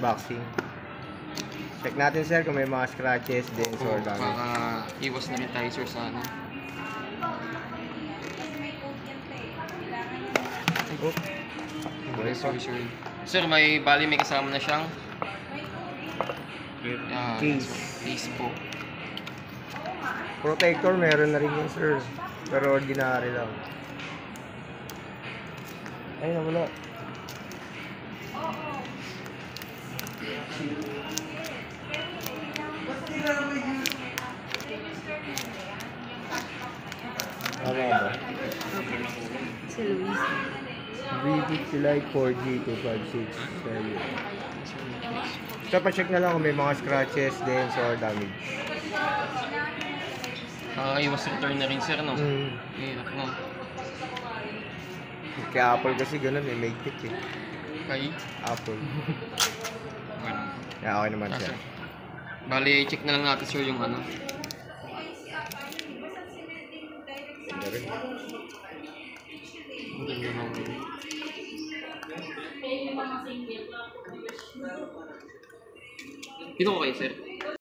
unboxing. Check natin sir kung may mga scratches, dents or damage. Para iwas na rin tayo sir sa ano. Oh. Okay, sorry. Sir, may kasama na siyang case po. Protector meron na rin yun sir. Pero ordinary lang. Ay, nawala. Tama ba? Si Luis. Vivid Light 4G 256. So, pa-check na lang kung may mga scratches, dents or damage. Iwas return na rin sir, no? Hirap no? Kaya Apple kasi ganun eh, may tip eh. Kay? Apple. Ganun. Kaya okay naman siya. Bali, check na lang natin sir yung ano. Ganda rin. Ang ganda naman. Dito ko kayo sir.